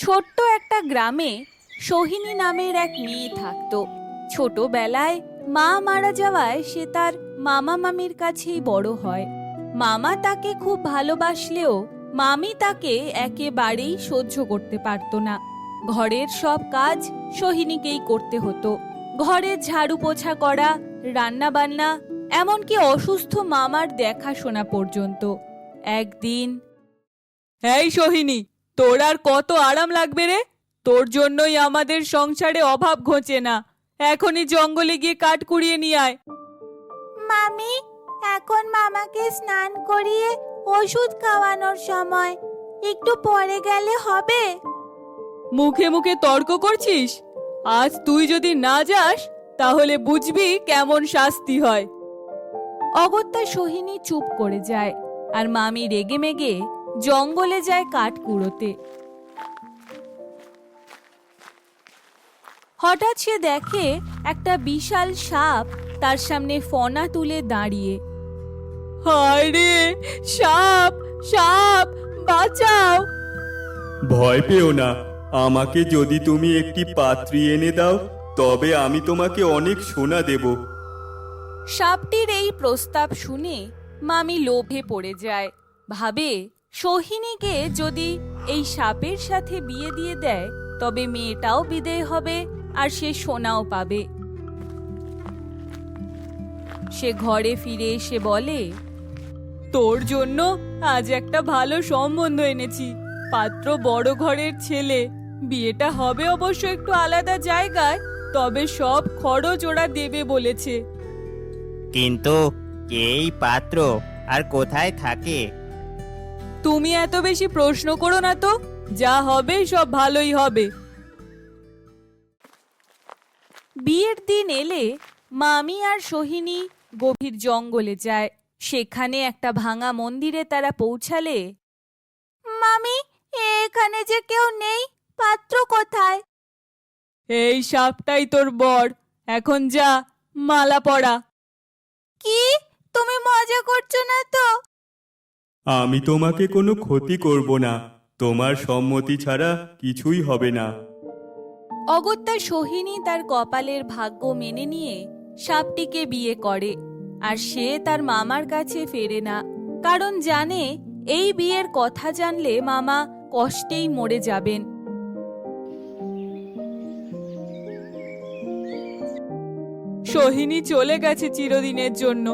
ছোট্ট একটা গ্রামে সোহিনী নামের এক মেয়ে থাকতো। ছোটবেলায় মা মারা যাওয়ায় সে তার মামা মামির কাছেই বড় হয়। মামা তাকে খুব ভালোবাসলেও মামি তাকে একেবারেই সহ্য করতে পারত না। ঘরের সব কাজ সোহিনীকেই করতে হতো। ঘরের ঝাড়ু পোছা করা, রান্না বান্না, এমনকি অসুস্থ মামার দেখাশোনা পর্যন্ত। একদিন, এই সোহিনী, তোর আর কত আরাম লাগবে রে? তোর জন্যই আমাদের সংসারে অভাব ঘোচে না। এখনই জঙ্গলে গিয়ে কাঠ কুড়িয়ে নিয়ে আয়। মামি, এখন মামাকে স্নান করিয়ে ওষুধ খাওয়ানোর সময়, একটু পরে গেলে হবে? মুখে মুখে তর্ক করছিস? আজ তুই যদি না যাস তাহলে বুঝবি কেমন শাস্তি হয়। অগত্যা সোহিনী চুপ করে যায় আর মামি রেগে মেগে জঙ্গলে যায় কাঠ কুড়োতে। হঠাৎ সে দেখে একটা বিশাল সাপ তার সামনে ফনা তুলে দাঁড়িয়ে। হায় রে, সাপ! সাপ! বাঁচাও! ভয় পেও না, আমাকে যদি তুমি একটি পাত্রী এনে দাও তবে আমি তোমাকে অনেক সোনা দেব। সাপটির এই প্রস্তাব শুনে মামি লোভে পড়ে যায়। ভাবে, সোহিনীকে যদি এই সাপের সাথে বিয়ে দিয়ে দেয় তবে মেয়েটাও বিদেয় হবে আর সে সোনাও পাবে। সে ঘরে ফিরে এসে বলে, তোর জন্য আজ একটা ভালো সম্বন্ধ এনেছি। পাত্র বড় ঘরের ছেলে, বিয়েটা হবে অবশ্য একটু আলাদা জায়গায়, তবে সব খরচ ওরা দেবে বলেছে। কিন্তু এই পাত্র আর কোথায় থাকে? তুমি এত বেশি প্রশ্ন করো না তো, যা হবে সব ভালোই হবে। বিয়ের দিন এলে মামি আর সোহিনী গভীর জঙ্গলে যায়। সেখানে একটা ভাঙা মন্দিরে তারা পৌঁছালে, মামি, এখানে যে কেউ নেই, পাত্র কোথায়? এই সাপটাই তোর বর, এখন যা, মালা পরা। কি, তুমি মজা করছো না তো? আমি তোমাকে কোনো ক্ষতি করব না, তোমার সম্মতি ছাড়া কিছুই হবে না। অগত্যা সোহিনী তার কপালের ভাগ্য মেনে নিয়ে সাপটিকে বিয়ে করে। আর সে তার মামার কাছে ফেরে না, কারণ জানে এই বিয়ের কথা জানলে মামা কষ্টেই মরে যাবেন। সোহিনী চলে গেছে চিরদিনের জন্য।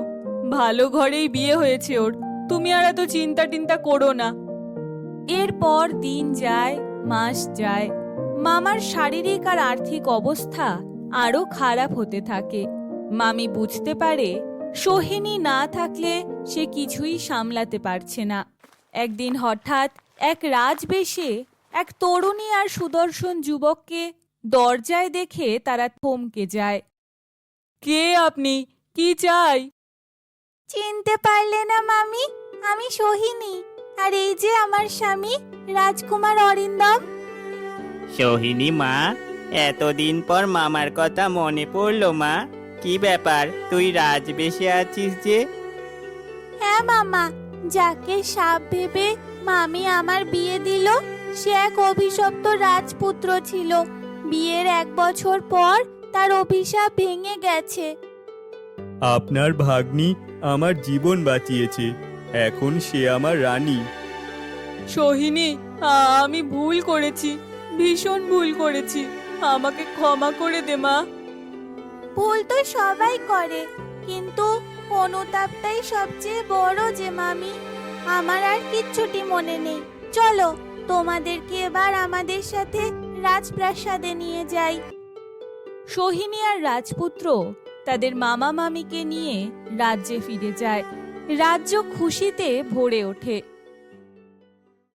ভালো ঘরেই বিয়ে হয়েছে ওর, তুমি আর এত চিন্তা টিন্তা করো না। এরপর দিন যায়, মাস যায়। মামার শারীরিক আর আর্থিক অবস্থা আরো খারাপ হতে থাকে। মামি বুঝতে পারে সোহিনী না থাকলে সে কিছুই সামলাতে পারছে না। একদিন হঠাৎ এক রাজবেশে এক তরুণী আর সুদর্শন যুবককে দরজায় দেখে তারা থমকে যায়। কে আপনি? কি চাই? চিনতে পারলে না মামি? আমি সোহিনী, আর এই যে আমার স্বামী রাজকুমার অরিন্দম। সোহিনী মা, এতদিন পর মামার কথা মনে পড়লো মা। কি ব্যাপার, তুই রাজবেশে আছিস যে? হ্যাঁ মামা, যাকে সাপ ভেবে মামি আমার বিয়ে দিল সে এক অভিশপ্ত রাজপুত্র ছিল। বিয়ের 1 বছর পর তার অভিশাপ ভেঙে গেছে। আপনার ভাগ্নি আমার জীবন বাঁচিয়েছে, এখন সে আমার রানী। সোহিনী, আমি ভুল করেছি, ভীষণ ভুল করেছি, আমাকে ক্ষমা করে দে মা। ভুল তো সবাই করে, কিন্তু অনুতাপটাই সবচেয়ে বড় যে মামি। আমার আর কিচ্ছুটি মনে নেই। চলো, তোমাদেরকে এবার আমাদের সাথে রাজপ্রাসাদে নিয়ে যাই। সোহিনী আর রাজপুত্র তাদের মামা মামিকে নিয়ে রাজ্যে ফিরে যায়। রাজ্য খুশিতে ভরে ওঠে।